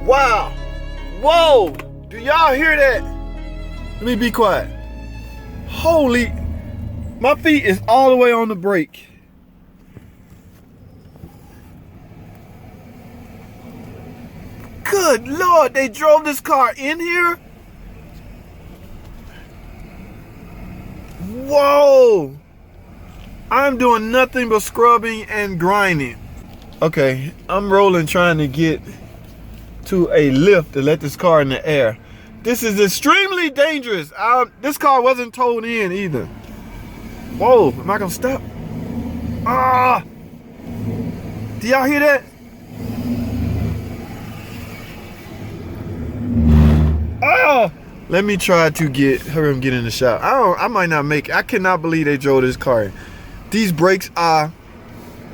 Wow. Whoa. Do y'all hear that? Let me be quiet. Holy. My feet is all the way on the brake. Good Lord, they drove this car in here? Whoa. I'm doing nothing but scrubbing and grinding. Okay, I'm rolling trying to get to a lift to let this car in the air. This is extremely dangerous. This car wasn't towed in either. Whoa, am I gonna stop? Ah! Do y'all hear that? Oh! Let me try to hurry and get in the shop. I might not make it. I cannot believe they drove this car in. These brakes are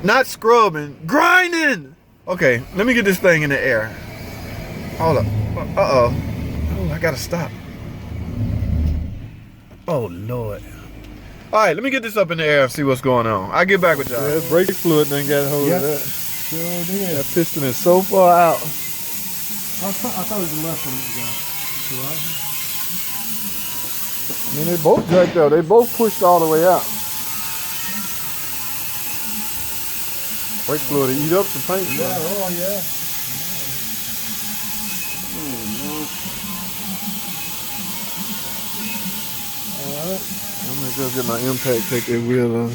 not scrubbing, grinding. Okay, let me get this thing in the air. Hold up. Uh-oh. Oh, I gotta stop. Oh, Lord. All right, let me get this up in the air and see what's going on. I'll get back with y'all. Yeah, brake fluid done got hold of that. Sure did. That piston is so far out. I thought it was the left one that got right. I mean, they both jacked up. They both pushed all the way out. Brake fluid to eat up the paint. Yeah, oh yeah. Alright. I'm gonna go get my impact, take that wheel on.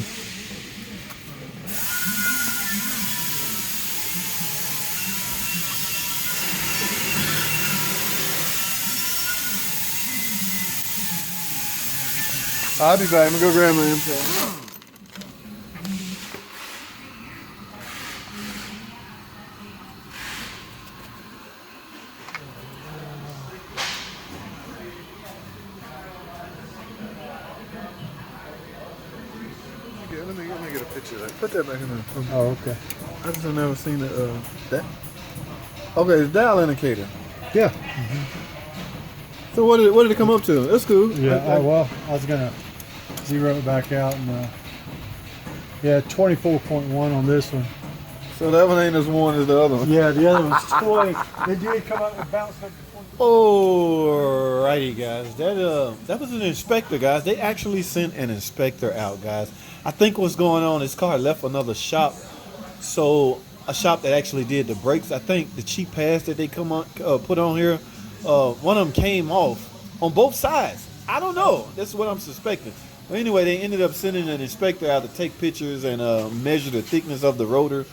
I'll be back. I'm gonna go grab my impact. Let me get a picture of that. Put that back in there. Oh, okay. I just have never seen that. Okay, it's dial indicator. Yeah. So what did it come up to? That's cool. Yeah. Well, I was gonna zero it back out and yeah, 24.1 on this one. So that one ain't as warm as the other one. Yeah, the other one's 20. They did come out and bounce up to 20. Alrighty, guys. That was an inspector, guys. They actually sent an inspector out, guys. I think what's going on, this car left another shop. So a shop that actually did the brakes. I think the cheap pads that they put on here, one of them came off on both sides. I don't know. That's what I'm suspecting. But anyway, they ended up sending an inspector out to take pictures and measure the thickness of the rotor.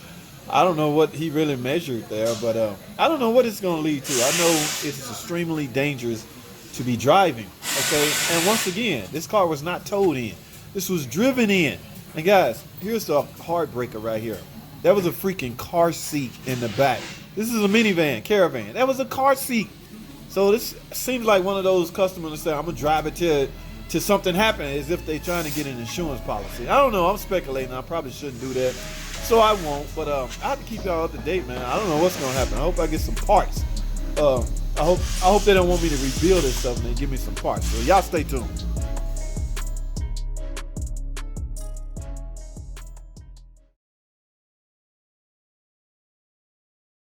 I don't know what he really measured there, but I don't know what it's going to lead to. I know it's extremely dangerous to be driving, okay? And once again, this car was not towed in. This was driven in. And guys, here's the heartbreaker right here. That was a freaking car seat in the back. This is a minivan, caravan. That was a car seat. So this seems like one of those customers that say, I'm going to drive it till something happens, as if they're trying to get an insurance policy. I don't know. I'm speculating. I probably shouldn't do that. So I won't. But I have to keep y'all up to date, man. I don't know what's going to happen. I hope I get some parts. I hope they don't want me to rebuild this stuff and they give me some parts. So y'all stay tuned.